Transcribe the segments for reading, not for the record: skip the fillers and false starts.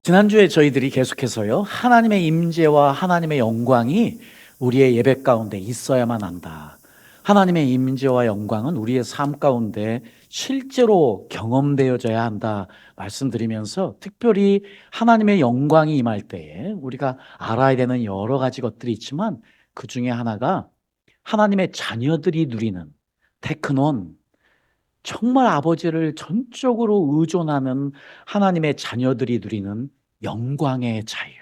지난주에 저희들이 계속해서요, 하나님의 임재와 하나님의 영광이 우리의 예배 가운데 있어야만 한다. 하나님의 임재와 영광은 우리의 삶 가운데 실제로 경험되어져야 한다 말씀드리면서, 특별히 하나님의 영광이 임할 때에 우리가 알아야 되는 여러 가지 것들이 있지만, 그 중에 하나가 하나님의 자녀들이 누리는 테크논, 정말 아버지를 전적으로 의존하는 하나님의 자녀들이 누리는 영광의 자유.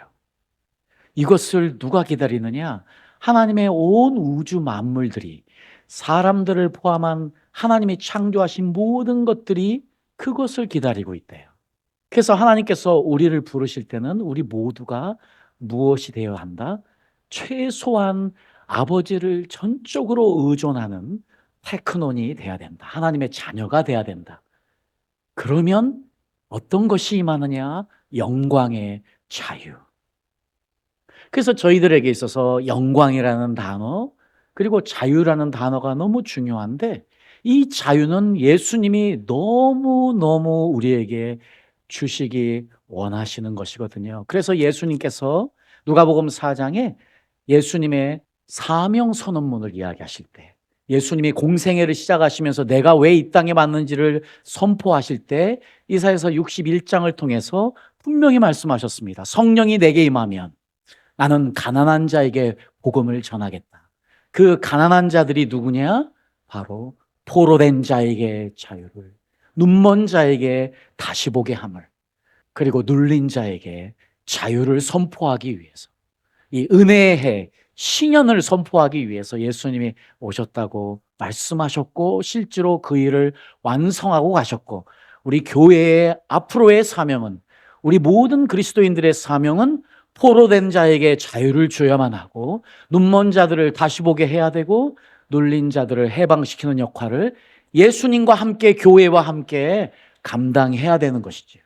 이것을 누가 기다리느냐? 하나님의 온 우주 만물들이, 사람들을 포함한 하나님이 창조하신 모든 것들이 그것을 기다리고 있대요. 그래서 하나님께서 우리를 부르실 때는 우리 모두가 무엇이 되어야 한다? 최소한 아버지를 전적으로 의존하는 테크논이 돼야 된다. 하나님의 자녀가 돼야 된다. 그러면 어떤 것이 임하느냐? 영광의 자유. 그래서 저희들에게 있어서 영광이라는 단어, 그리고 자유라는 단어가 너무 중요한데, 이 자유는 예수님이 너무너무 우리에게 주시기 원하시는 것이거든요. 그래서 예수님께서 누가복음 4장에 예수님의 사명 선언문을 이야기하실 때, 예수님이 공생애를 시작하시면서 내가 왜 이 땅에 왔는지를 선포하실 때 이사야서 61장을 통해서 분명히 말씀하셨습니다. 성령이 내게 임하면 나는 가난한 자에게 복음을 전하겠다. 그 가난한 자들이 누구냐? 바로 포로된 자에게 자유를, 눈먼 자에게 다시 보게 함을, 그리고 눌린 자에게 자유를 선포하기 위해서, 이 은혜의 해, 신년을 선포하기 위해서 예수님이 오셨다고 말씀하셨고, 실제로 그 일을 완성하고 가셨고, 우리 교회의 앞으로의 사명은, 우리 모든 그리스도인들의 사명은 포로된 자에게 자유를 줘야만 하고, 눈먼 자들을 다시 보게 해야 되고, 눌린 자들을 해방시키는 역할을 예수님과 함께, 교회와 함께 감당해야 되는 것이지요.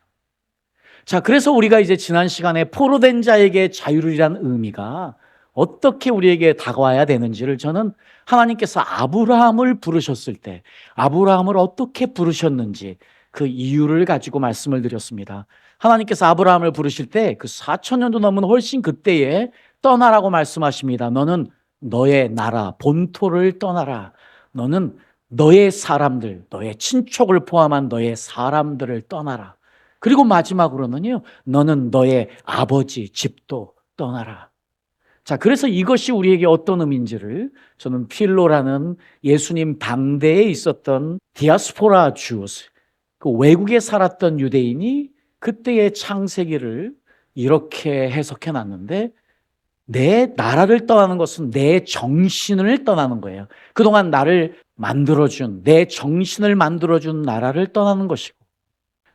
자, 그래서 우리가 이제 지난 시간에 포로된 자에게 자유를이라는 의미가 어떻게 우리에게 다가와야 되는지를, 저는 하나님께서 아브라함을 부르셨을 때 아브라함을 어떻게 부르셨는지 그 이유를 가지고 말씀을 드렸습니다. 하나님께서 아브라함을 부르실 때 그 4,000년도 넘은 훨씬 그때에 떠나라고 말씀하십니다. 너는 너의 나라 본토를 떠나라. 너는 너의 사람들, 너의 친족을 포함한 너의 사람들을 떠나라. 그리고 마지막으로는요, 너는 너의 아버지 집도 떠나라. 자, 그래서 이것이 우리에게 어떤 의미인지를, 저는 필로라는 예수님 당대에 있었던 디아스포라 주스, 그 외국에 살았던 유대인이 그때의 창세기를 이렇게 해석해 놨는데, 내 나라를 떠나는 것은 내 정신을 떠나는 거예요. 그동안 나를 만들어준, 내 정신을 만들어준 나라를 떠나는 것이고,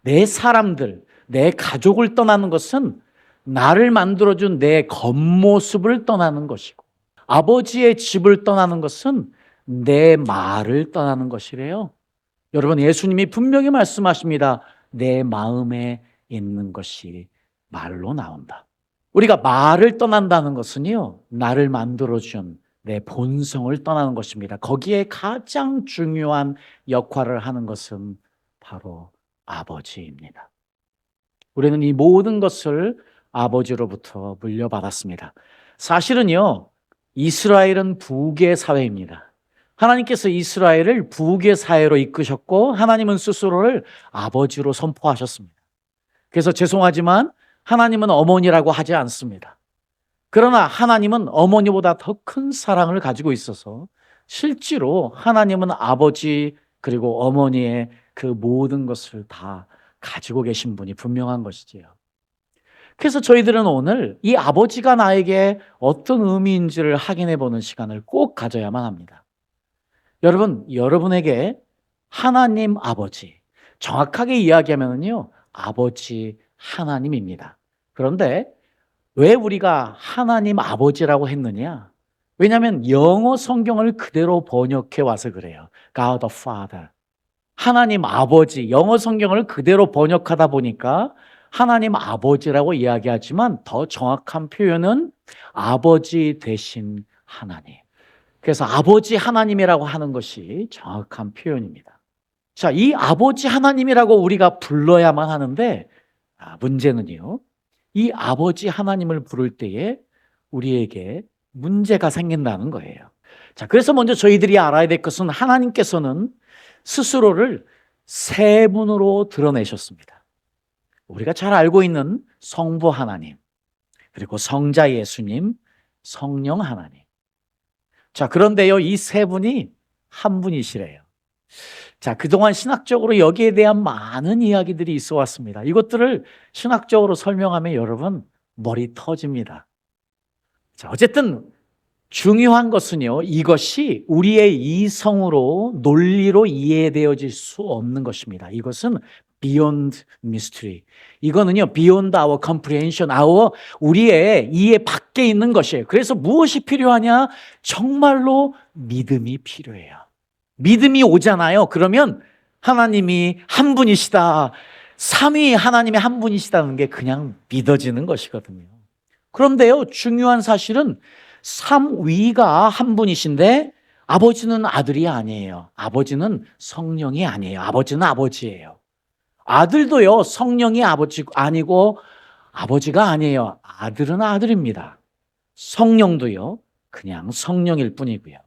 내 사람들, 내 가족을 떠나는 것은 나를 만들어준 내 겉모습을 떠나는 것이고, 아버지의 집을 떠나는 것은 내 말을 떠나는 것이래요. 여러분, 예수님이 분명히 말씀하십니다. 내 마음에 있는 것이 말로 나온다. 우리가 말을 떠난다는 것은요, 나를 만들어준 내 본성을 떠나는 것입니다. 거기에 가장 중요한 역할을 하는 것은 바로 아버지입니다. 우리는 이 모든 것을 아버지로부터 물려받았습니다. 사실은요, 이스라엘은 부의 사회입니다. 하나님께서 이스라엘을 부의 사회로 이끄셨고, 하나님은 스스로를 아버지로 선포하셨습니다. 그래서 죄송하지만 하나님은 어머니라고 하지 않습니다. 그러나 하나님은 어머니보다 더 큰 사랑을 가지고 있어서 실제로 하나님은 아버지 그리고 어머니의 그 모든 것을 다 가지고 계신 분이 분명한 것이지요. 그래서 저희들은 오늘 이 아버지가 나에게 어떤 의미인지를 확인해 보는 시간을 꼭 가져야만 합니다. 여러분, 여러분에게 하나님 아버지, 정확하게 이야기하면요, 아버지 하나님입니다. 그런데 왜 우리가 하나님 아버지라고 했느냐? 왜냐하면 영어 성경을 그대로 번역해 와서 그래요. God the Father. 하나님 아버지, 영어 성경을 그대로 번역하다 보니까 하나님 아버지라고 이야기하지만 더 정확한 표현은 아버지 되신 하나님. 그래서 아버지 하나님이라고 하는 것이 정확한 표현입니다. 자, 이 아버지 하나님이라고 우리가 불러야만 하는데, 문제는요, 이 아버지 하나님을 부를 때에 우리에게 문제가 생긴다는 거예요. 자, 그래서 먼저 저희들이 알아야 될 것은 하나님께서는 스스로를 세 분으로 드러내셨습니다. 우리가 잘 알고 있는 성부 하나님, 그리고 성자 예수님, 성령 하나님. 자, 그런데요, 이 세 분이 한 분이시래요. 자, 그동안 신학적으로 여기에 대한 많은 이야기들이 있어 왔습니다. 이것들을 신학적으로 설명하면 여러분 머리 터집니다. 자, 어쨌든 중요한 것은요, 이것이 우리의 이성으로 논리로 이해되어질 수 없는 것입니다. 이것은 beyond mystery. 이거는요, beyond our comprehension, 우리의 이해 밖에 있는 것이에요. 그래서 무엇이 필요하냐? 정말로 믿음이 필요해요. 믿음이 오잖아요. 그러면 하나님이 한 분이시다, 삼위 하나님이 한 분이시다는 게 그냥 믿어지는 것이거든요. 그런데요, 중요한 사실은 삼위가 한 분이신데 아버지는 아들이 아니에요. 아버지는 성령이 아니에요. 아버지는 아버지예요. 아들도요, 성령이 아버지 아니고 아버지가 아니에요. 아들은 아들입니다. 성령도요, 그냥 성령일 뿐이고요.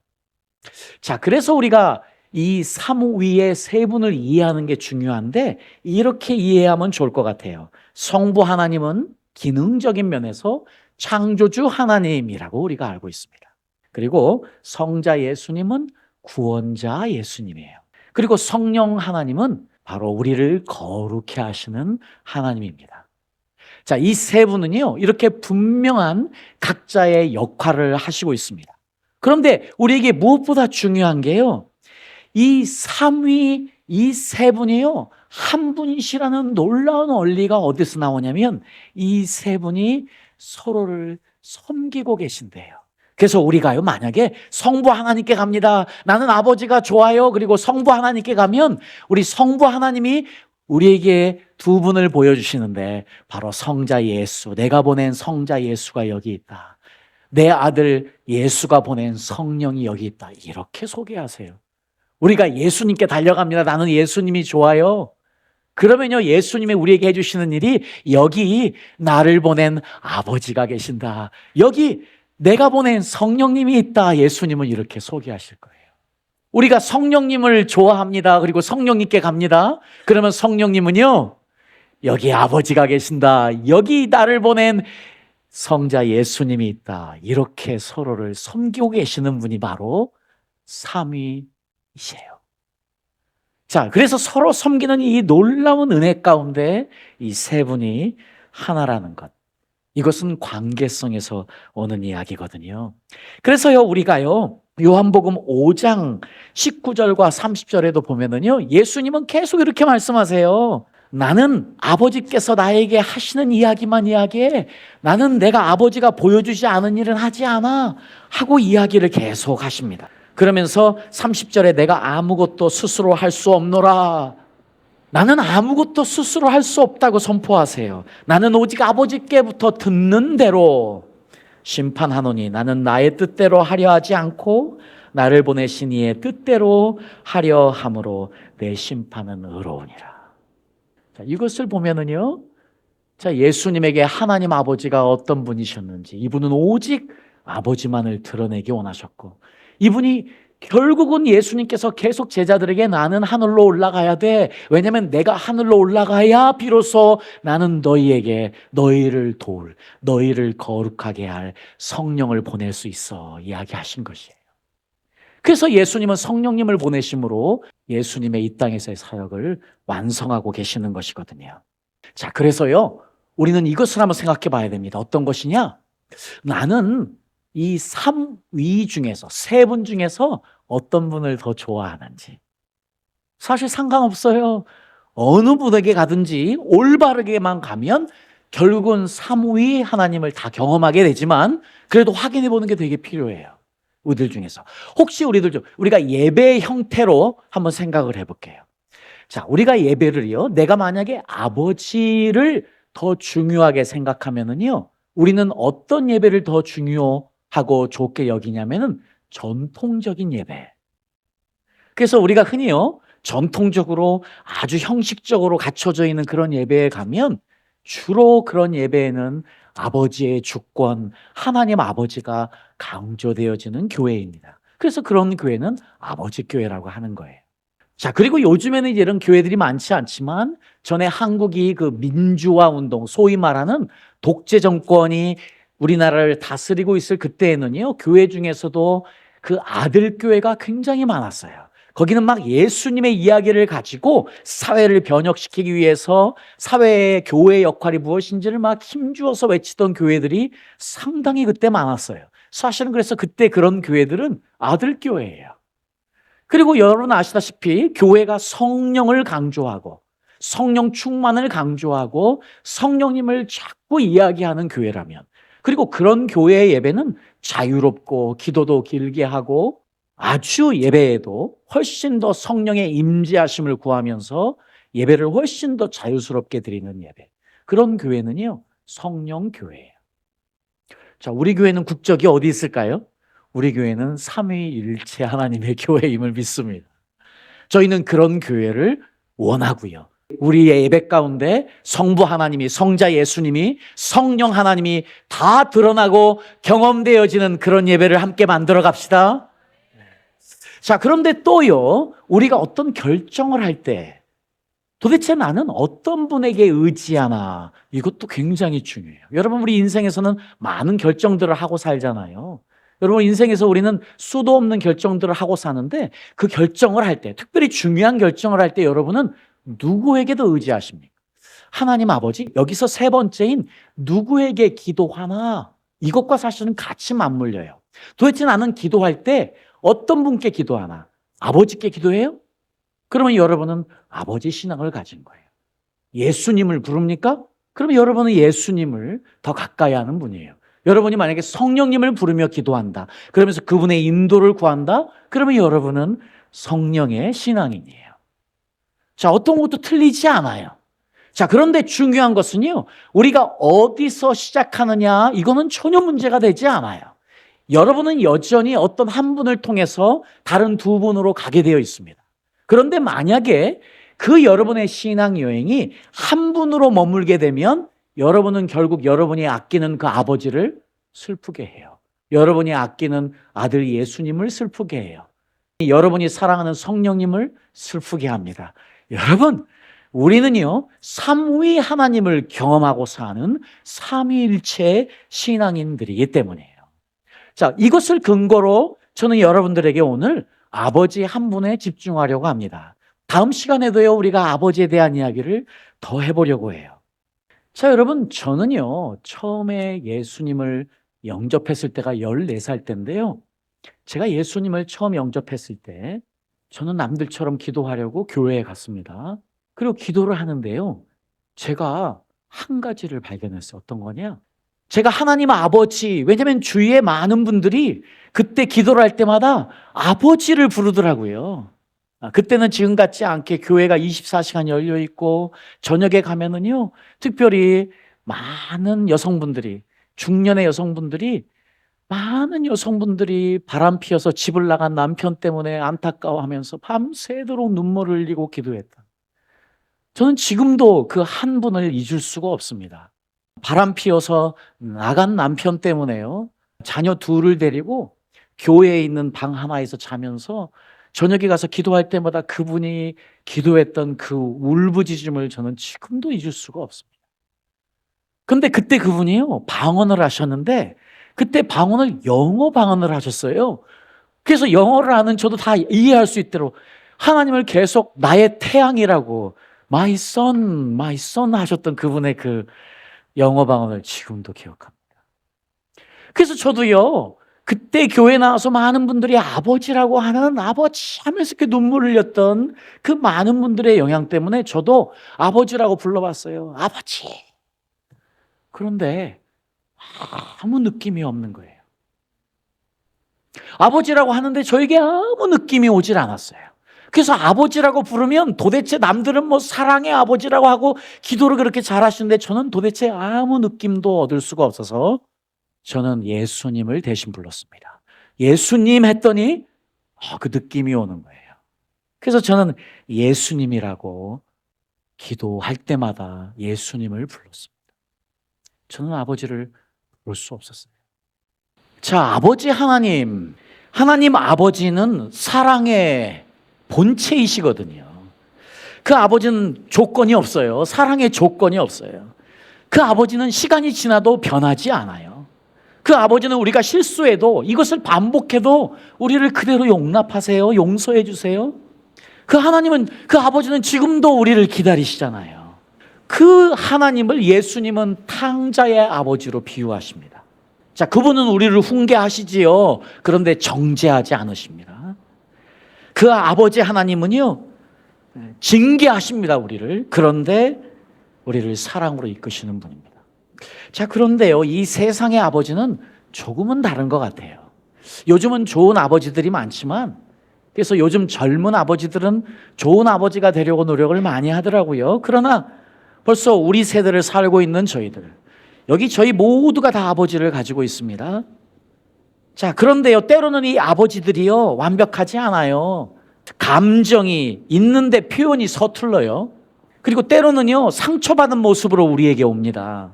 자, 그래서 우리가 이 삼위의 세 분을 이해하는 게 중요한데 이렇게 이해하면 좋을 것 같아요. 성부 하나님은 기능적인 면에서 창조주 하나님이라고 우리가 알고 있습니다. 그리고 성자 예수님은 구원자 예수님이에요. 그리고 성령 하나님은 바로 우리를 거룩해 하시는 하나님입니다. 자, 이 세 분은요, 이렇게 분명한 각자의 역할을 하시고 있습니다. 그런데 우리에게 무엇보다 중요한 게요, 이 삼위, 이 세 분이요, 한 분이시라는 놀라운 원리가 어디서 나오냐면 이 세 분이 서로를 섬기고 계신대요. 그래서 우리가요, 만약에 성부 하나님께 갑니다. 나는 아버지가 좋아요. 그리고 성부 하나님께 가면 우리 성부 하나님이 우리에게 두 분을 보여주시는데 바로 성자 예수, 내가 보낸 성자 예수가 여기 있다. 내 아들 예수가 보낸 성령이 여기 있다. 이렇게 소개하세요. 우리가 예수님께 달려갑니다. 나는 예수님이 좋아요. 그러면요, 예수님이 우리에게 해주시는 일이 여기 나를 보낸 아버지가 계신다. 여기 내가 보낸 성령님이 있다. 예수님은 이렇게 소개하실 거예요. 우리가 성령님을 좋아합니다. 그리고 성령님께 갑니다. 그러면 성령님은요, 여기 아버지가 계신다. 여기 나를 보낸 성자 예수님이 있다. 이렇게 서로를 섬기고 계시는 분이 바로 삼위이세요. 자, 그래서 서로 섬기는 이 놀라운 은혜 가운데 이 세 분이 하나라는 것. 이것은 관계성에서 오는 이야기거든요. 그래서요, 우리가요, 요한복음 5장 19절과 30절에도 보면은요, 예수님은 계속 이렇게 말씀하세요. 나는 아버지께서 나에게 하시는 이야기만 이야기해. 나는 내가 아버지가 보여주지 않은 일은 하지 않아. 하고 이야기를 계속 하십니다. 그러면서 30절에 내가 아무것도 스스로 할 수 없노라. 나는 아무것도 스스로 할 수 없다고 선포하세요. 나는 오직 아버지께부터 듣는 대로 심판하노니 나는 나의 뜻대로 하려 하지 않고 나를 보내신 이의 뜻대로 하려 함으로 내 심판은 의로우니라. 자, 이것을 보면은요, 자, 예수님에게 하나님 아버지가 어떤 분이셨는지, 이분은 오직 아버지만을 드러내기 원하셨고, 이분이 결국은 예수님께서 계속 제자들에게 나는 하늘로 올라가야 돼. 왜냐하면 내가 하늘로 올라가야 비로소 나는 너희에게 너희를 도울, 너희를 거룩하게 할 성령을 보낼 수 있어 이야기하신 것이에요. 그래서 예수님은 성령님을 보내심으로 예수님의 이 땅에서의 사역을 완성하고 계시는 것이거든요. 자, 그래서요, 우리는 이것을 한번 생각해 봐야 됩니다. 어떤 것이냐? 나는 이 삼위 중에서, 세 분 중에서 어떤 분을 더 좋아하는지. 사실 상관없어요. 어느 분에게 가든지 올바르게만 가면 결국은 삼위 하나님을 다 경험하게 되지만 그래도 확인해 보는 게 되게 필요해요. 우리들 중에서. 혹시 우리가 예배 형태로 한번 생각을 해볼게요. 자, 우리가 예배를요, 내가 만약에 아버지를 더 중요하게 생각하면은요, 우리는 어떤 예배를 더 중요하고 좋게 여기냐면은 전통적인 예배. 그래서 우리가 흔히요, 전통적으로 아주 형식적으로 갖춰져 있는 그런 예배에 가면 주로 그런 예배에는 아버지의 주권, 하나님 아버지가 강조되어지는 교회입니다. 그래서 그런 교회는 아버지 교회라고 하는 거예요. 자, 그리고 요즘에는 이런 교회들이 많지 않지만 전에 한국이 그 민주화 운동, 소위 말하는 독재 정권이 우리나라를 다스리고 있을 그때에는요, 교회 중에서도 그 아들 교회가 굉장히 많았어요. 거기는 막 예수님의 이야기를 가지고 사회를 변혁시키기 위해서 사회의 교회의 역할이 무엇인지를 막 힘주어서 외치던 교회들이 상당히 그때 많았어요. 사실은 그래서 그때 그런 교회들은 아들 교회예요. 그리고 여러분 아시다시피 교회가 성령을 강조하고 성령 충만을 강조하고 성령님을 자꾸 이야기하는 교회라면, 그리고 그런 교회의 예배는 자유롭고 기도도 길게 하고 아주 예배에도 훨씬 더 성령의 임재하심을 구하면서 예배를 훨씬 더 자유스럽게 드리는 예배, 그런 교회는요 성령 교회예요. 자, 우리 교회는 국적이 어디 있을까요? 우리 교회는 삼위일체 하나님의 교회임을 믿습니다. 저희는 그런 교회를 원하고요. 우리의 예배 가운데 성부 하나님이, 성자 예수님이, 성령 하나님이 다 드러나고 경험되어지는 그런 예배를 함께 만들어 갑시다. 자, 그런데 또요, 우리가 어떤 결정을 할 때 도대체 나는 어떤 분에게 의지하나, 이것도 굉장히 중요해요. 여러분, 우리 인생에서는 많은 결정들을 하고 살잖아요. 여러분, 인생에서 우리는 수도 없는 결정들을 하고 사는데 그 결정을 할 때, 특별히 중요한 결정을 할 때 여러분은 누구에게도 의지하십니까? 하나님 아버지, 여기서 세 번째인 누구에게 기도하나, 이것과 사실은 같이 맞물려요. 도대체 나는 기도할 때 어떤 분께 기도하나? 아버지께 기도해요? 그러면 여러분은 아버지 신앙을 가진 거예요. 예수님을 부릅니까? 그러면 여러분은 예수님을 더 가까이 하는 분이에요. 여러분이 만약에 성령님을 부르며 기도한다, 그러면서 그분의 인도를 구한다, 그러면 여러분은 성령의 신앙인이에요. 자, 어떤 것도 틀리지 않아요. 자, 그런데 중요한 것은요, 우리가 어디서 시작하느냐, 이거는 전혀 문제가 되지 않아요. 여러분은 여전히 어떤 한 분을 통해서 다른 두 분으로 가게 되어 있습니다. 그런데 만약에 그 여러분의 신앙 여행이 한 분으로 머물게 되면 여러분은 결국 여러분이 아끼는 그 아버지를 슬프게 해요. 여러분이 아끼는 아들 예수님을 슬프게 해요. 여러분이 사랑하는 성령님을 슬프게 합니다. 여러분, 우리는요, 삼위 하나님을 경험하고 사는 삼위일체의 신앙인들이기 때문이에요. 자, 이것을 근거로 저는 여러분들에게 오늘 아버지 한 분에 집중하려고 합니다. 다음 시간에도요, 우리가 아버지에 대한 이야기를 더 해보려고 해요. 자, 여러분, 저는요, 처음에 예수님을 영접했을 때가 14살 때인데요. 제가 예수님을 처음 영접했을 때 저는 남들처럼 기도하려고 교회에 갔습니다. 그리고 기도를 하는데요, 제가 한 가지를 발견했어요. 어떤 거냐? 제가 하나님 아버지, 왜냐면 주위에 많은 분들이 그때 기도를 할 때마다 아버지를 부르더라고요. 그때는 지금 같지 않게 교회가 24시간 열려 있고 저녁에 가면은요, 특별히 많은 여성분들이, 중년의 여성분들이, 많은 여성분들이 바람 피어서 집을 나간 남편 때문에 안타까워하면서 밤새도록 눈물을 흘리고 기도했다. 저는 지금도 그 한 분을 잊을 수가 없습니다. 바람 피어서 나간 남편 때문에요, 자녀 둘을 데리고 교회에 있는 방 하나에서 자면서 저녁에 가서 기도할 때마다 그분이 기도했던 그 울부짖음을 저는 지금도 잊을 수가 없습니다. 근데 그때 그분이요, 방언을 하셨는데 그때 방언을 영어 방언을 하셨어요. 그래서 영어를 아는 저도 다 이해할 수 있도록 하나님을 계속 나의 태양이라고 my son 하셨던 그분의 그 영어 방언을 지금도 기억합니다. 그래서 저도요, 그때 교회 나와서 많은 분들이 아버지라고 하는, 아버지 하면서 이렇게 눈물을 흘렸던 그 많은 분들의 영향 때문에 저도 아버지라고 불러봤어요. 아버지. 그런데 아무 느낌이 없는 거예요. 아버지라고 하는데 저에게 아무 느낌이 오질 않았어요. 그래서 아버지라고 부르면 도대체 남들은 뭐 사랑의 아버지라고 하고 기도를 그렇게 잘하시는데 저는 도대체 아무 느낌도 얻을 수가 없어서 저는 예수님을 대신 불렀습니다. 예수님 했더니 그 느낌이 오는 거예요. 그래서 저는 예수님이라고 기도할 때마다 예수님을 불렀습니다. 저는 아버지를 볼 수 없었어요. 자, 아버지 하나님 아버지는 사랑의 본체이시거든요. 그 아버지는 조건이 없어요. 사랑의 조건이 없어요. 그 아버지는 시간이 지나도 변하지 않아요. 그 아버지는 우리가 실수해도, 이것을 반복해도 우리를 그대로 용납하세요. 용서해 주세요. 그 아버지는 지금도 우리를 기다리시잖아요. 그 하나님을 예수님은 탕자의 아버지로 비유하십니다. 자, 그분은 우리를 훈계하시지요. 그런데 정죄하지 않으십니다. 그 아버지 하나님은요, 징계하십니다, 우리를. 그런데 우리를 사랑으로 이끄시는 분입니다. 자, 그런데요, 이 세상의 아버지는 조금은 다른 것 같아요. 요즘은 좋은 아버지들이 많지만, 그래서 요즘 젊은 아버지들은 좋은 아버지가 되려고 노력을 많이 하더라고요. 그러나 벌써 우리 세대를 살고 있는 저희들, 여기 저희 모두가 다 아버지를 가지고 있습니다. 자, 그런데요, 때로는 이 아버지들이요, 완벽하지 않아요. 감정이 있는데 표현이 서툴러요. 그리고 때로는요, 상처받은 모습으로 우리에게 옵니다.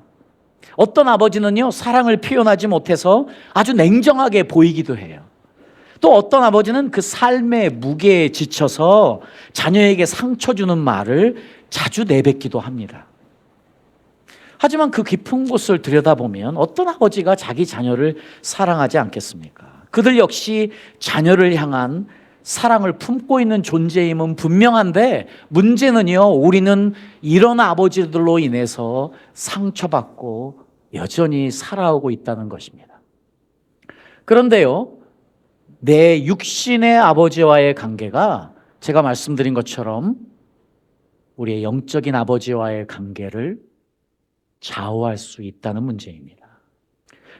어떤 아버지는요, 사랑을 표현하지 못해서 아주 냉정하게 보이기도 해요. 또 어떤 아버지는 그 삶의 무게에 지쳐서 자녀에게 상처 주는 말을 자주 내뱉기도 합니다. 하지만 그 깊은 곳을 들여다보면 어떤 아버지가 자기 자녀를 사랑하지 않겠습니까? 그들 역시 자녀를 향한 사랑을 품고 있는 존재임은 분명한데, 문제는요, 우리는 이런 아버지들로 인해서 상처받고 여전히 살아오고 있다는 것입니다. 그런데요, 내 육신의 아버지와의 관계가 제가 말씀드린 것처럼 우리의 영적인 아버지와의 관계를 좌우할 수 있다는 문제입니다.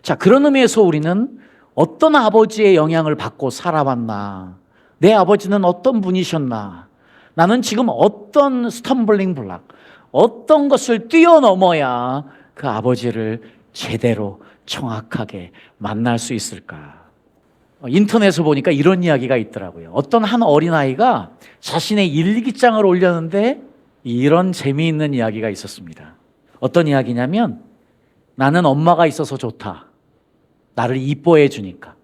자, 그런 의미에서 우리는 어떤 아버지의 영향을 받고 살아왔나, 내 아버지는 어떤 분이셨나, 나는 지금 어떤 스텀블링 블락, 어떤 것을 뛰어넘어야 그 아버지를 제대로 정확하게 만날 수 있을까. 인터넷에 보니까 이런 이야기가 있더라고요. 어떤 한 어린아이가 자신의 일기장을 올렸는데 이런 재미있는 이야기가 있었습니다. 어떤 이야기냐면, 나는 엄마가 있어서 좋다. 나를 이뻐해 주니까.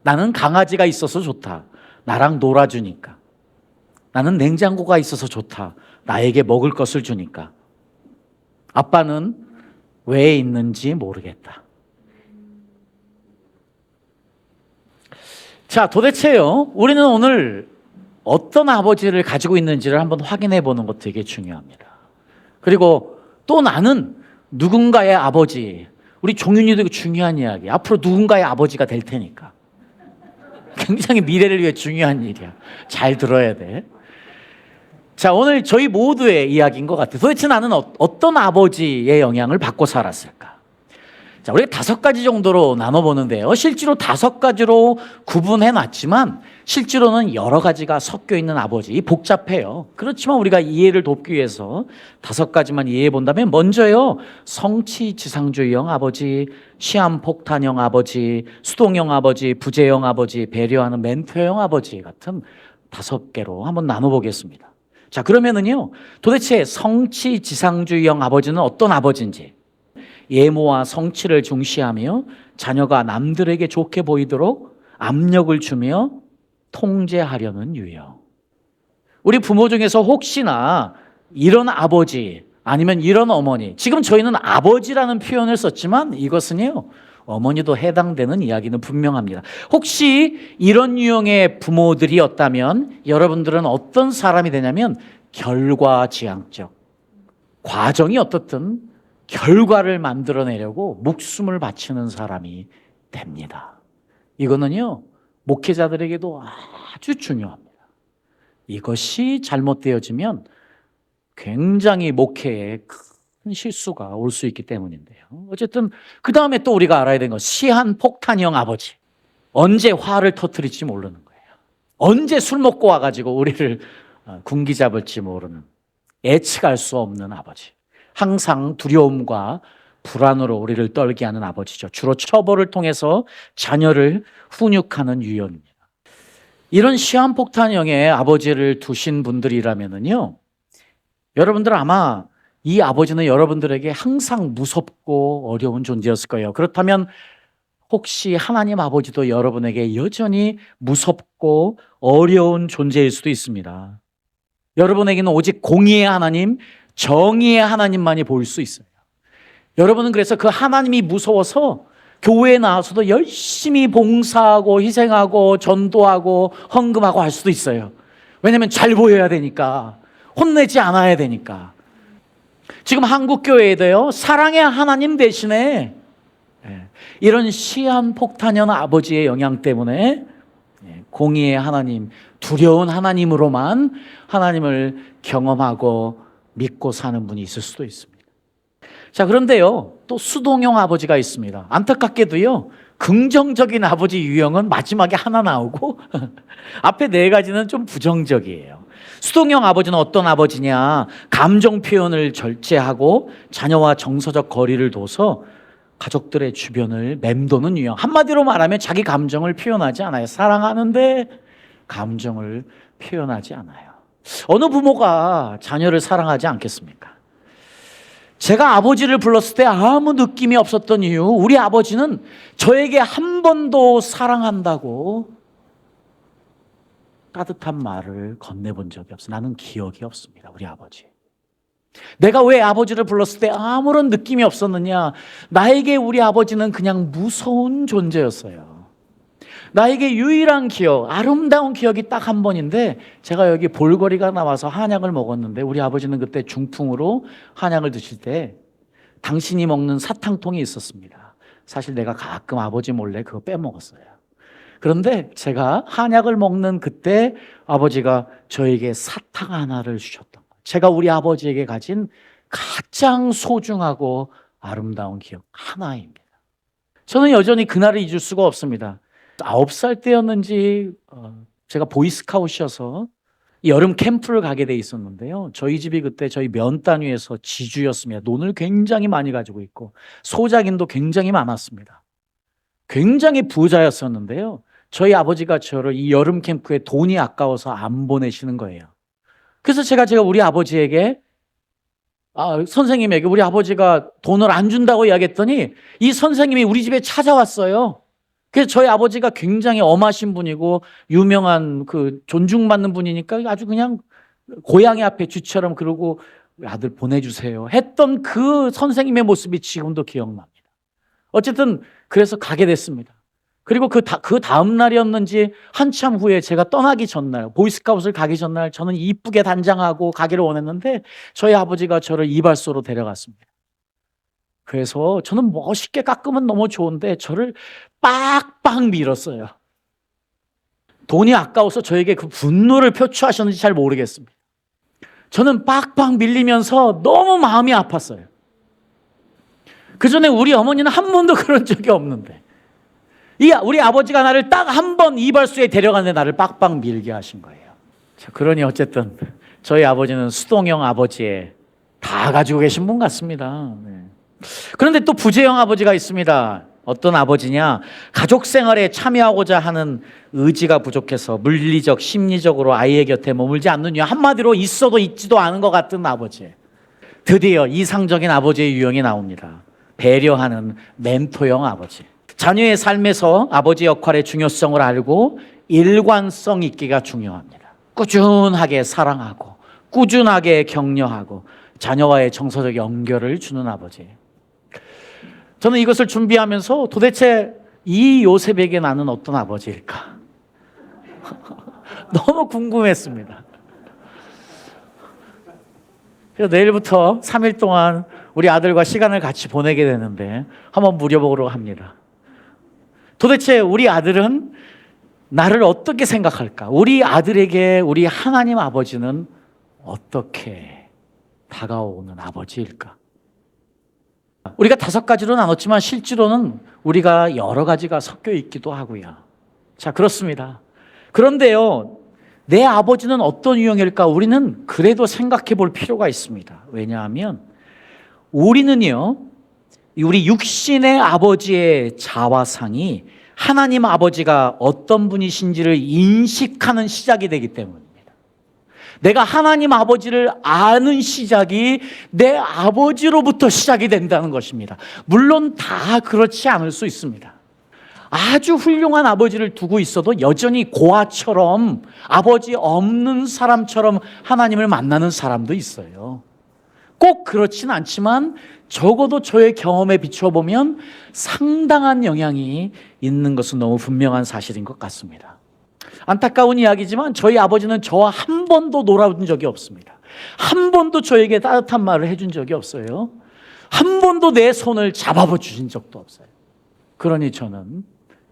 나는 강아지가 있어서 좋다. 나랑 놀아주니까. 나는 냉장고가 있어서 좋다. 나에게 먹을 것을 주니까. 아빠는 왜 있는지 모르겠다. 자, 도대체요, 우리는 오늘 어떤 아버지를 가지고 있는지를 한번 확인해 보는 것도 되게 중요합니다. 그리고 또 나는 누군가의 아버지, 우리 종윤이도 중요한 이야기, 앞으로 누군가의 아버지가 될 테니까. 굉장히 미래를 위해 중요한 일이야. 잘 들어야 돼. 자, 오늘 저희 모두의 이야기인 것 같아요. 도대체 나는 어떤 아버지의 영향을 받고 살았을까? 자, 우리가 5가지 정도로 나눠보는데요. 실제로 5가지로 구분해 놨지만 실제로는 여러 가지가 섞여 있는 아버지, 복잡해요. 그렇지만 우리가 이해를 돕기 위해서 5가지만 이해해 본다면, 먼저요, 성취지상주의형 아버지, 시한폭탄형 아버지, 수동형 아버지, 부재형 아버지, 배려하는 멘토형 아버지 같은 5개로 한번 나눠보겠습니다. 자, 그러면은요, 도대체 성취지상주의형 아버지는 어떤 아버지인지, 예모와 성취를 중시하며 자녀가 남들에게 좋게 보이도록 압력을 주며 통제하려는 유형. 우리 부모 중에서 혹시나 이런 아버지 아니면 이런 어머니, 지금 저희는 아버지라는 표현을 썼지만 이것은요, 어머니도 해당되는 이야기는 분명합니다. 혹시 이런 유형의 부모들이었다면 여러분들은 어떤 사람이 되냐면, 결과지향적, 과정이 어떻든 결과를 만들어내려고 목숨을 바치는 사람이 됩니다. 이거는요, 목회자들에게도 아주 중요합니다. 이것이 잘못되어지면 굉장히 목회에 큰 실수가 올 수 있기 때문인데요. 어쨌든 그 다음에 또 우리가 알아야 되는 건 시한폭탄형 아버지. 언제 화를 터뜨릴지 모르는 거예요. 언제 술 먹고 와가지고 우리를 군기 잡을지 모르는, 예측할 수 없는 아버지. 항상 두려움과 불안으로 우리를 떨게 하는 아버지죠. 주로 처벌을 통해서 자녀를 훈육하는 유형입니다. 이런 시한폭탄형의 아버지를 두신 분들이라면요, 여러분들 아마 이 아버지는 여러분들에게 항상 무섭고 어려운 존재였을 거예요. 그렇다면 혹시 하나님 아버지도 여러분에게 여전히 무섭고 어려운 존재일 수도 있습니다. 여러분에게는 오직 공의의 하나님, 정의의 하나님만이 보일 수 있어요. 여러분은 그래서 그 하나님이 무서워서 교회에 나와서도 열심히 봉사하고 희생하고 전도하고 헌금하고 할 수도 있어요. 왜냐하면 잘 보여야 되니까, 혼내지 않아야 되니까. 지금 한국 교회에도요, 사랑의 하나님 대신에 이런 시한폭탄형 아버지의 영향 때문에 공의의 하나님, 두려운 하나님으로만 하나님을 경험하고 믿고 사는 분이 있을 수도 있습니다. 자, 그런데요, 또 수동형 아버지가 있습니다. 안타깝게도요, 긍정적인 아버지 유형은 마지막에 하나 나오고 앞에 네 가지는 좀 부정적이에요. 수동형 아버지는 어떤 아버지냐? 감정 표현을 절제하고 자녀와 정서적 거리를 둬서 가족들의 주변을 맴도는 유형. 한마디로 말하면 자기 감정을 표현하지 않아요. 사랑하는데 감정을 표현하지 않아요. 어느 부모가 자녀를 사랑하지 않겠습니까? 제가 아버지를 불렀을 때 아무 느낌이 없었던 이유, 우리 아버지는 저에게 한 번도 사랑한다고 따뜻한 말을 건네본 적이 없어요. 나는 기억이 없습니다. 우리 아버지. 내가 왜 아버지를 불렀을 때 아무런 느낌이 없었느냐? 나에게 우리 아버지는 그냥 무서운 존재였어요. 나에게 유일한 기억, 아름다운 기억이 딱 한 번인데, 제가 여기 볼거리가 나와서 한약을 먹었는데 우리 아버지는 그때 중풍으로 한약을 드실 때 당신이 먹는 사탕통이 있었습니다. 사실 내가 가끔 아버지 몰래 그거 빼먹었어요. 그런데 제가 한약을 먹는 그때 아버지가 저에게 사탕 하나를 주셨던 거예요. 제가 우리 아버지에게 가진 가장 소중하고 아름다운 기억 하나입니다. 저는 여전히 그날을 잊을 수가 없습니다. 9살 때였는지 제가 보이스카웃이어서 여름 캠프를 가게 돼 있었는데요. 저희 집이 그때 저희 면 단위에서 지주였습니다. 돈을 굉장히 많이 가지고 있고 소작인도 굉장히 많았습니다. 굉장히 부자였었는데요. 저희 아버지가 저를 이 여름 캠프에 돈이 아까워서 안 보내시는 거예요. 그래서 제가 우리 아버지에게 선생님에게 우리 아버지가 돈을 안 준다고 이야기했더니 이 선생님이 우리 집에 찾아왔어요. 그래서 저희 아버지가 굉장히 엄하신 분이고 유명한 그 존중받는 분이니까 아주 그냥 고양이 앞에 쥐처럼 그러고 아들 보내주세요 했던 그 선생님의 모습이 지금도 기억납니다. 어쨌든 그래서 가게 됐습니다. 그리고 그 다음 날이었는지 한참 후에 제가 떠나기 전날, 보이스카웃을 가기 전날 저는 이쁘게 단장하고 가기를 원했는데 저희 아버지가 저를 이발소로 데려갔습니다. 그래서 저는 멋있게 깎으면 너무 좋은데 저를 빡빡 밀었어요. 돈이 아까워서 저에게 그 분노를 표출하셨는지 잘 모르겠습니다. 저는 빡빡 밀리면서 너무 마음이 아팠어요. 그 전에 우리 어머니는 한 번도 그런 적이 없는데 우리 아버지가 나를 딱 한 번 이발소에 데려갔는데 나를 빡빡 밀게 하신 거예요. 자, 그러니 어쨌든 저희 아버지는 수동형 아버지에 다 가지고 계신 분 같습니다. 네. 그런데 또 부재형 아버지가 있습니다. 어떤 아버지냐? 가족 생활에 참여하고자 하는 의지가 부족해서 물리적, 심리적으로 아이의 곁에 머물지 않는 이유, 한마디로 있어도 있지도 않은 것 같은 아버지. 드디어 이상적인 아버지의 유형이 나옵니다. 배려하는 멘토형 아버지. 자녀의 삶에서 아버지 역할의 중요성을 알고 일관성 있기가 중요합니다. 꾸준하게 사랑하고 꾸준하게 격려하고 자녀와의 정서적 연결을 주는 아버지. 저는 이것을 준비하면서 도대체 이 요셉에게 나는 어떤 아버지일까? 너무 궁금했습니다. 그래서 내일부터 3일 동안 우리 아들과 시간을 같이 보내게 되는데 한번 물어보러 합니다. 도대체 우리 아들은 나를 어떻게 생각할까? 우리 아들에게 우리 하나님 아버지는 어떻게 다가오는 아버지일까? 우리가 5가지로 나눴지만 실제로는 우리가 여러 가지가 섞여 있기도 하고요. 자, 그렇습니다. 그런데요, 내 아버지는 어떤 유형일까? 우리는 그래도 생각해 볼 필요가 있습니다. 왜냐하면 우리는요, 우리 육신의 아버지의 자화상이 하나님 아버지가 어떤 분이신지를 인식하는 시작이 되기 때문입니다. 내가 하나님 아버지를 아는 시작이 내 아버지로부터 시작이 된다는 것입니다. 물론 다 그렇지 않을 수 있습니다. 아주 훌륭한 아버지를 두고 있어도 여전히 고아처럼, 아버지 없는 사람처럼 하나님을 만나는 사람도 있어요. 꼭 그렇진 않지만 적어도 저의 경험에 비춰보면 상당한 영향이 있는 것은 너무 분명한 사실인 것 같습니다. 안타까운 이야기지만 저희 아버지는 저와 한 번도 놀아본 적이 없습니다. 한 번도 저에게 따뜻한 말을 해준 적이 없어요. 한 번도 내 손을 잡아봐 주신 적도 없어요. 그러니 저는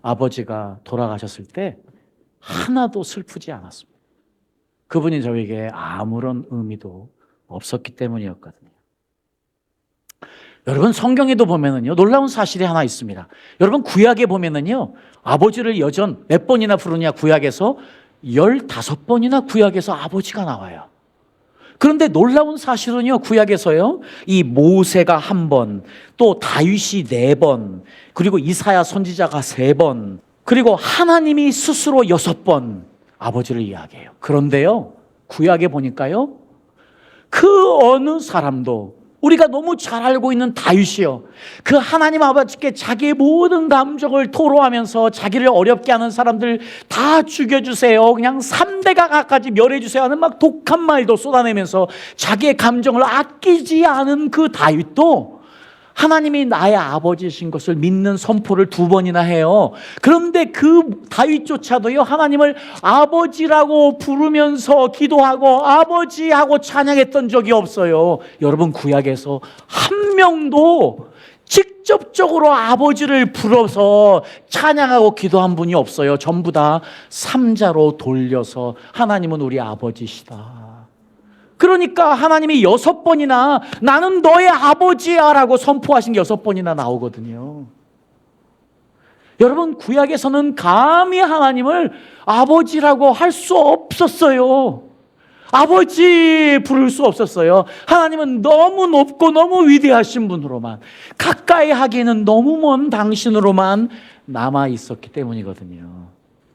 아버지가 돌아가셨을 때 하나도 슬프지 않았습니다. 그분이 저에게 아무런 의미도 없었기 때문이었거든요. 여러분, 성경에도 보면은요, 놀라운 사실이 하나 있습니다. 여러분, 구약에 보면은요, 아버지를 몇 번이나 부르냐, 구약에서 15번이나 구약에서 아버지가 나와요. 그런데 놀라운 사실은요, 구약에서요, 이 모세가 1번, 또 다윗이 4번, 그리고 이사야 선지자가 3번, 그리고 하나님이 스스로 6번 아버지를 이야기해요. 그런데요, 구약에 보니까요, 그 어느 사람도, 우리가 너무 잘 알고 있는 다윗이요, 그 하나님 아버지께 자기의 모든 감정을 토로하면서 자기를 어렵게 하는 사람들 다 죽여주세요, 그냥 3대가까지 멸해주세요 하는 막 독한 말도 쏟아내면서 자기의 감정을 아끼지 않은 그 다윗도 하나님이 나의 아버지신 것을 믿는 선포를 2번이나 해요. 그런데 그 다윗조차도요, 하나님을 아버지라고 부르면서 기도하고 아버지하고 찬양했던 적이 없어요. 여러분, 구약에서 한 명도 직접적으로 아버지를 불러서 찬양하고 기도한 분이 없어요. 전부 다 3자로 돌려서 하나님은 우리 아버지시다. 그러니까 하나님이 6번이나 나는 너의 아버지야 라고 선포하신 게 6번이나 나오거든요. 여러분, 구약에서는 감히 하나님을 아버지라고 할 수 없었어요. 아버지 부를 수 없었어요. 하나님은 너무 높고 너무 위대하신 분으로만, 가까이 하기에는 너무 먼 당신으로만 남아 있었기 때문이거든요.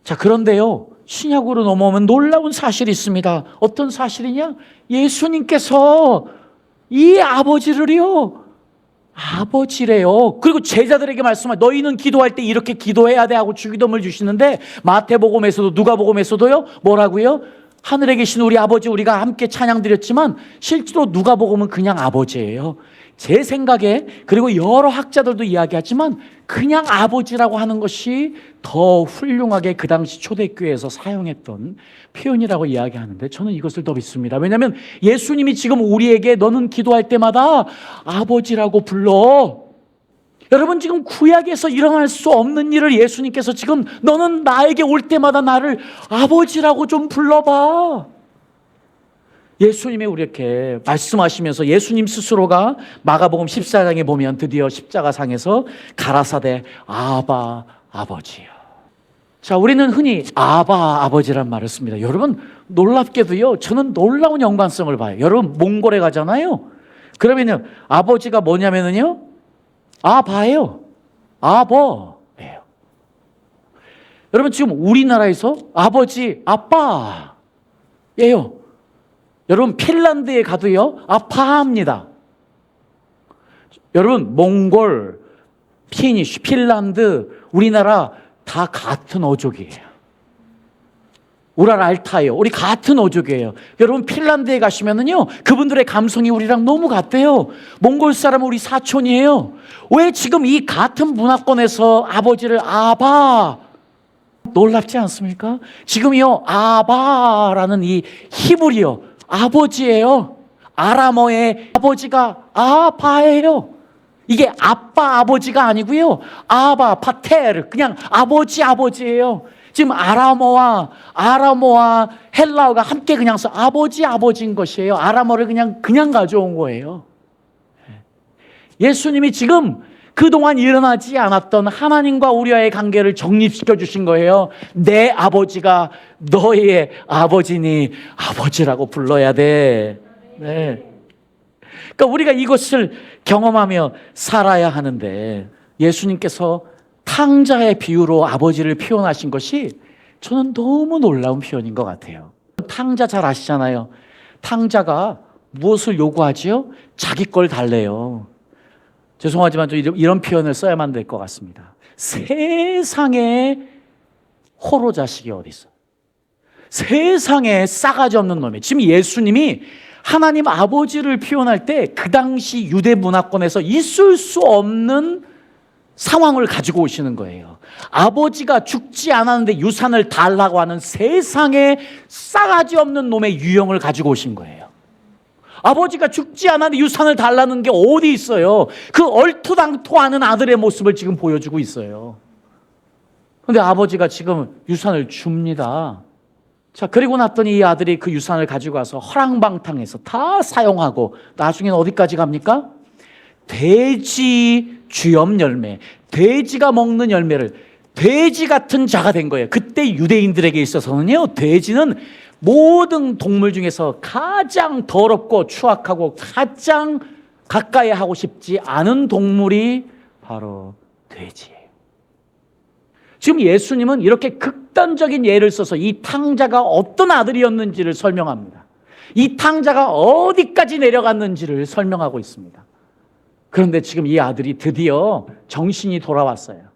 자, 그런데요, 신약으로 넘어오면 놀라운 사실이 있습니다. 어떤 사실이냐? 예수님께서 이 아버지를요, 아버지래요. 그리고 제자들에게 말씀하여 너희는 기도할 때 이렇게 기도해야 돼 하고 주기도문을 주시는데, 마태복음에서도 누가복음에서도요, 뭐라고요? 하늘에 계신 우리 아버지, 우리가 함께 찬양드렸지만 실제로 누가복음은 그냥 아버지예요. 제 생각에, 그리고 여러 학자들도 이야기하지만 그냥 아버지라고 하는 것이 더 훌륭하게 그 당시 초대교회에서 사용했던 표현이라고 이야기하는데, 저는 이것을 더 믿습니다. 왜냐하면 예수님이 지금 우리에게 너는 기도할 때마다 아버지라고 불러. 여러분, 지금 구약에서 일어날 수 없는 일을 예수님께서 지금 너는 나에게 올 때마다 나를 아버지라고 좀 불러봐. 예수님이 우리에게 말씀하시면서 예수님 스스로가 마가복음 14장에 보면 드디어 십자가상에서 가라사대 아바 아버지요. 자, 우리는 흔히 아바 아버지란 말을 씁니다. 여러분, 놀랍게도요, 저는 놀라운 연관성을 봐요. 여러분, 몽골에 가잖아요. 그러면요, 아버지가 뭐냐면은요, 아바예요. 아버예요. 여러분, 지금 우리나라에서 아버지, 아빠예요. 여러분, 핀란드에 가도요, 아파합니다. 여러분, 몽골, 피니쉬, 핀란드, 우리나라 다 같은 어족이에요. 우랄알타예요. 우리 같은 어족이에요. 여러분, 핀란드에 가시면은요, 그분들의 감성이 우리랑 너무 같대요. 몽골 사람은 우리 사촌이에요. 왜 지금 이 같은 문화권에서 아버지를 아바, 놀랍지 않습니까? 지금이요, 아바라는 이 히브리어, 아버지예요. 아람어의 아버지가 아바예요. 이게 아빠 아버지가 아니고요, 아바, 파테르, 그냥 아버지예요. 지금 아람어와 헬라어가 함께 그냥 써 아버지인 것이에요. 아람어를 그냥 가져온 거예요. 예수님이 지금 그동안 일어나지 않았던 하나님과 우리와의 관계를 정립시켜 주신 거예요. 내 아버지가 너의 아버지니 아버지라고 불러야 돼. 네. 그러니까 우리가 이것을 경험하며 살아야 하는데, 예수님께서 탕자의 비유로 아버지를 표현하신 것이 저는 너무 놀라운 표현인 것 같아요. 탕자 잘 아시잖아요. 탕자가 무엇을 요구하지요? 자기 걸 달래요. 죄송하지만 좀 이런 표현을 써야만 될 것 같습니다. 세상에 호로 자식이 어디 있어? 세상에 싸가지 없는 놈이. 지금 예수님이 하나님 아버지를 표현할 때 그 당시 유대 문화권에서 있을 수 없는 상황을 가지고 오시는 거예요. 아버지가 죽지 않았는데 유산을 달라고 하는 세상에 싸가지 없는 놈의 유형을 가지고 오신 거예요. 아버지가 죽지 않았는데 유산을 달라는 게 어디 있어요? 그 얼토당토하는 아들의 모습을 지금 보여주고 있어요. 그런데 아버지가 지금 유산을 줍니다. 자, 그리고 났더니 이 아들이 그 유산을 가지고 와서 허랑방탕해서 다 사용하고 나중에는 어디까지 갑니까? 돼지 쥐염 열매, 돼지가 먹는 열매를, 돼지 같은 자가 된 거예요. 그때 유대인들에게 있어서는요, 돼지는 모든 동물 중에서 가장 더럽고 추악하고 가장 가까이 하고 싶지 않은 동물이 바로 돼지예요. 지금 예수님은 이렇게 극단적인 예를 써서 이 탕자가 어떤 아들이었는지를 설명합니다. 이 탕자가 어디까지 내려갔는지를 설명하고 있습니다. 그런데 지금 이 아들이 드디어 정신이 돌아왔어요.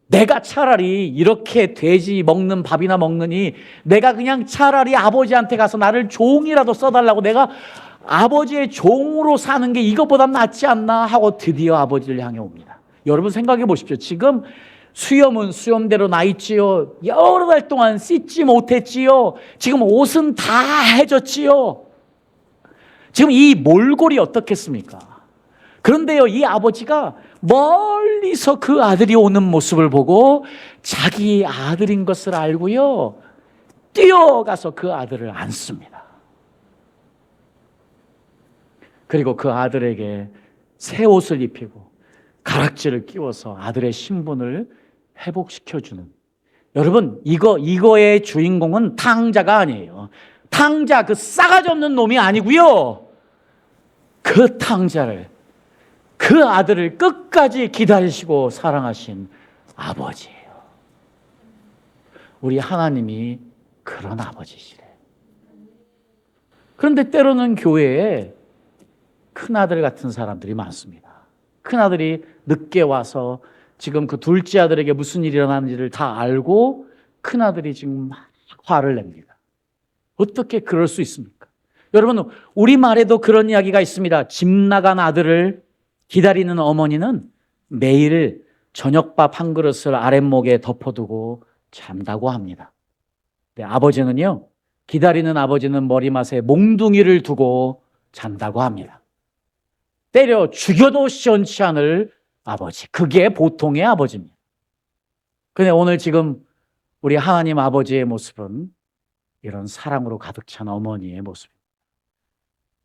내가 차라리 이렇게 돼지 먹는 밥이나 먹느니 내가 그냥 차라리 아버지한테 가서 나를 종이라도 써달라고, 내가 아버지의 종으로 사는 게 이것보다 낫지 않나 하고 드디어 아버지를 향해 옵니다. 여러분 생각해 보십시오. 지금 수염은 수염대로 나 있지요. 여러 달 동안 씻지 못했지요. 지금 옷은 다 해졌지요. 지금 이 몰골이 어떻겠습니까? 그런데요, 이 아버지가 멀리서 그 아들이 오는 모습을 보고 자기 아들인 것을 알고요, 뛰어가서 그 아들을 안습니다. 그리고 그 아들에게 새 옷을 입히고 가락지를 끼워서 아들의 신분을 회복시켜주는, 여러분 이거의 주인공은 탕자가 아니에요. 탕자, 그 싸가지 없는 놈이 아니고요, 그 탕자를, 그 아들을 끝까지 기다리시고 사랑하신 아버지예요. 우리 하나님이 그런 아버지시래. 그런데 때로는 교회에 큰아들 같은 사람들이 많습니다. 큰아들이 늦게 와서 지금 그 둘째 아들에게 무슨 일이 일어나는지를 다 알고 큰아들이 지금 막 화를 냅니다. 어떻게 그럴 수 있습니까? 여러분, 우리말에도 그런 이야기가 있습니다. 집 나간 아들을 기다리는 어머니는 매일 저녁밥 한 그릇을 아랫목에 덮어두고 잔다고 합니다. 아버지는요, 기다리는 아버지는 머리맡에 몽둥이를 두고 잔다고 합니다. 때려 죽여도 시원치 않을 아버지, 그게 보통의 아버지입니다. 그런데 오늘 지금 우리 하나님 아버지의 모습은 이런 사랑으로 가득 찬 어머니의 모습입니다.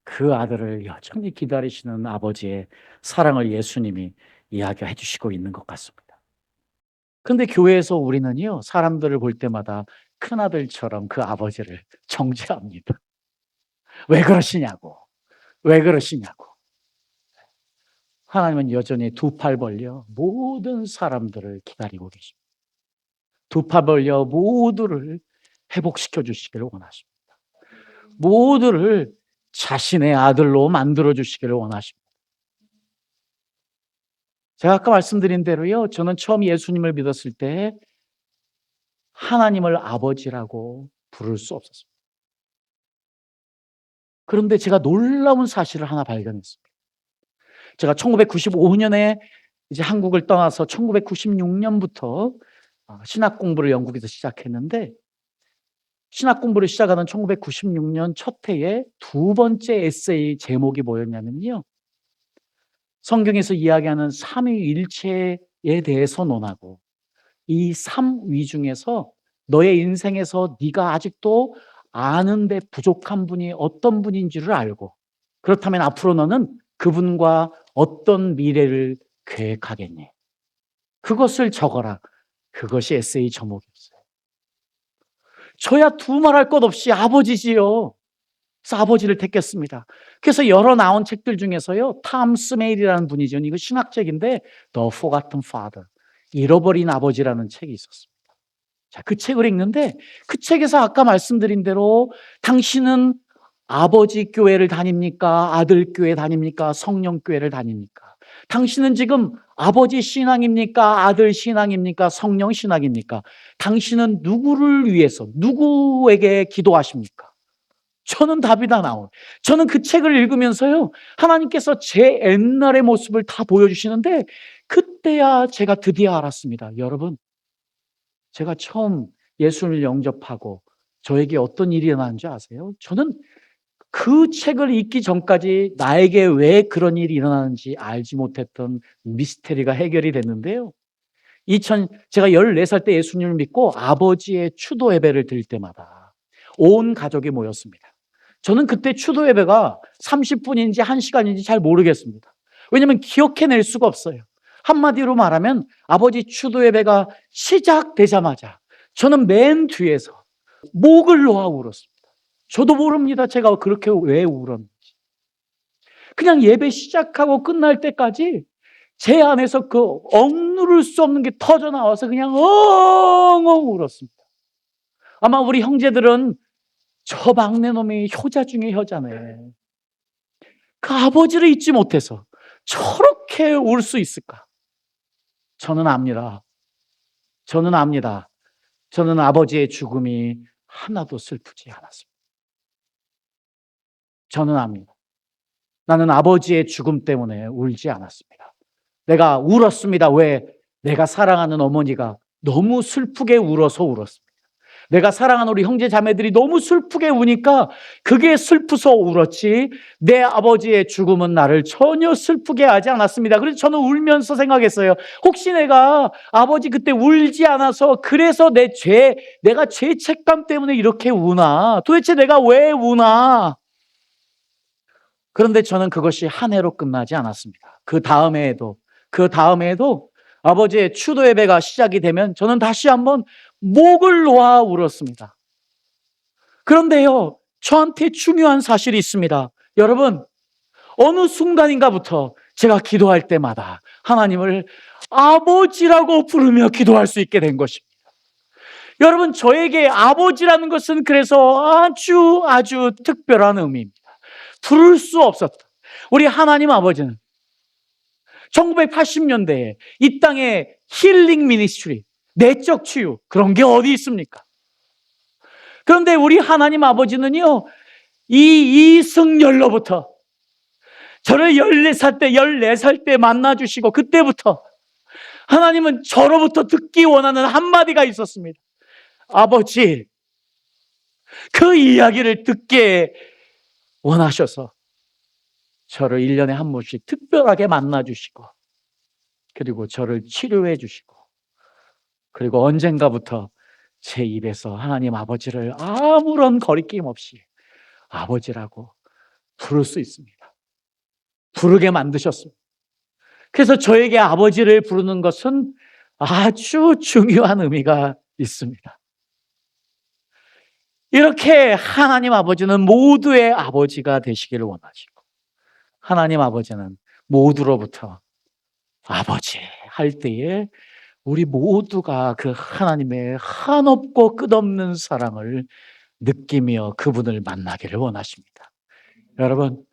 그 아들을 여전히 기다리시는 아버지의 사랑을 예수님이 이야기해 주시고 있는 것 같습니다. 그런데 교회에서 우리는요, 사람들을 볼 때마다 큰아들처럼 그 아버지를 정죄합니다. 왜 그러시냐고, 왜 그러시냐고. 하나님은 여전히 두 팔 벌려 모든 사람들을 기다리고 계십니다. 두 팔 벌려 모두를 회복시켜 주시기를 원하십니다. 모두를 자신의 아들로 만들어 주시기를 원하십니다. 제가 아까 말씀드린 대로요, 저는 처음 예수님을 믿었을 때 하나님을 아버지라고 부를 수 없었습니다. 그런데 제가 놀라운 사실을 하나 발견했습니다. 제가 1995년에 이제 한국을 떠나서 1996년부터 신학 공부를 영국에서 시작했는데, 신학 공부를 시작하는 1996년 첫 해에 두 번째 에세이 제목이 뭐였냐면요, 성경에서 이야기하는 삼위일체에 대해서 논하고, 이 삼위 중에서 너의 인생에서 네가 아직도 아는데 부족한 분이 어떤 분인지를 알고, 그렇다면 앞으로 너는 그분과 어떤 미래를 계획하겠니? 그것을 적어라. 그것이 에세이 제목이었어요. 저야 두말할 것 없이 아버지지요. 그래서 아버지를 택했습니다. 그래서 여러 나온 책들 중에서요, 탐 스메일이라는 분이죠. 이거 신학책인데 The Forgotten Father, 잃어버린 아버지라는 책이 있었습니다. 자, 그 책을 읽는데 그 책에서 아까 말씀드린 대로 당신은 아버지 교회를 다닙니까? 아들 교회 다닙니까? 성령 교회를 다닙니까? 당신은 지금 아버지 신앙입니까? 아들 신앙입니까? 성령 신앙입니까? 당신은 누구를 위해서, 누구에게 기도하십니까? 저는 답이 다 나와요. 저는 그 책을 읽으면서요, 하나님께서 제 옛날의 모습을 다 보여주시는데, 그때야 제가 드디어 알았습니다. 여러분, 제가 처음 예수를 영접하고 저에게 어떤 일이 일어나는지 아세요? 저는 그 책을 읽기 전까지 나에게 왜 그런 일이 일어나는지 알지 못했던 미스테리가 해결이 됐는데요. 제가 14살 때 예수님을 믿고 아버지의 추도 예배를 드릴 때마다 온 가족이 모였습니다. 저는 그때 추도 예배가 30분인지 1시간인지 잘 모르겠습니다. 왜냐하면 기억해낼 수가 없어요. 한마디로 말하면 아버지 추도 예배가 시작되자마자 저는 맨 뒤에서 목을 놓아 울었습니다. 저도 모릅니다. 제가 그렇게 왜 울었는지. 그냥 예배 시작하고 끝날 때까지 제 안에서 그 억누를 수 없는 게 터져 나와서 그냥 엉엉 울었습니다. 아마 우리 형제들은 저 막내놈이 효자 중에 효자네. 그 아버지를 잊지 못해서 저렇게 울 수 있을까? 저는 압니다. 저는 압니다. 저는 아버지의 죽음이 하나도 슬프지 않았습니다. 저는 압니다. 나는 아버지의 죽음 때문에 울지 않았습니다. 내가 울었습니다. 왜? 내가 사랑하는 어머니가 너무 슬프게 울어서 울었습니다. 내가 사랑하는 우리 형제 자매들이 너무 슬프게 우니까 그게 슬프서 울었지, 내 아버지의 죽음은 나를 전혀 슬프게 하지 않았습니다. 그래서 저는 울면서 생각했어요. 혹시 내가 아버지 그때 울지 않아서 그래서 내가 죄책감 때문에 이렇게 우나? 도대체 내가 왜 우나? 그런데 저는 그것이 한 해로 끝나지 않았습니다. 그 다음에도 아버지의 추도 예배가 시작이 되면 저는 다시 한번 목을 놓아 울었습니다. 그런데요, 저한테 중요한 사실이 있습니다. 여러분, 어느 순간인가부터 제가 기도할 때마다 하나님을 아버지라고 부르며 기도할 수 있게 된 것입니다. 여러분, 저에게 아버지라는 것은 그래서 아주 특별한 의미입니다. 부를 수 없었다. 우리 하나님 아버지는 1980년대에 이 땅에 힐링 미니스트리, 내적 치유, 그런 게 어디 있습니까? 그런데 우리 하나님 아버지는요, 이 이승열로부터 저를 14살 때 만나주시고, 그때부터 하나님은 저로부터 듣기 원하는 한마디가 있었습니다. 아버지, 그 이야기를 듣게 원하셔서 저를 1년에 한 번씩 특별하게 만나주시고, 그리고 저를 치료해 주시고, 그리고 언젠가부터 제 입에서 하나님 아버지를 아무런 거리낌 없이 아버지라고 부를 수 있습니다. 부르게 만드셨습니다. 그래서 저에게 아버지를 부르는 것은 아주 중요한 의미가 있습니다. 이렇게 하나님 아버지는 모두의 아버지가 되시기를 원하시고, 하나님 아버지는 모두로부터 아버지 할 때에 우리 모두가 그 하나님의 한없고 끝없는 사랑을 느끼며 그분을 만나기를 원하십니다. 여러분,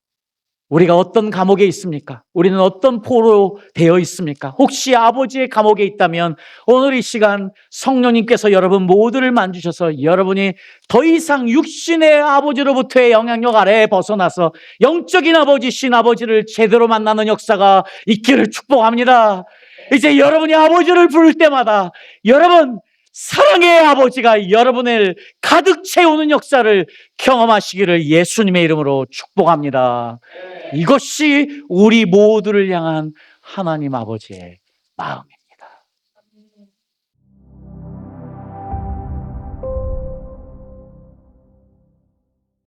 우리가 어떤 감옥에 있습니까? 우리는 어떤 포로 되어 있습니까? 혹시 아버지의 감옥에 있다면 오늘 이 시간 성령님께서 여러분 모두를 만지셔서 여러분이 더 이상 육신의 아버지로부터의 영향력 아래에 벗어나서 영적인 아버지, 신 아버지를 제대로 만나는 역사가 있기를 축복합니다. 이제 여러분이 아버지를 부를 때마다 여러분 사랑의 아버지가 여러분을 가득 채우는 역사를 경험하시기를 예수님의 이름으로 축복합니다. 이것이 우리 모두를 향한 하나님 아버지의 마음입니다.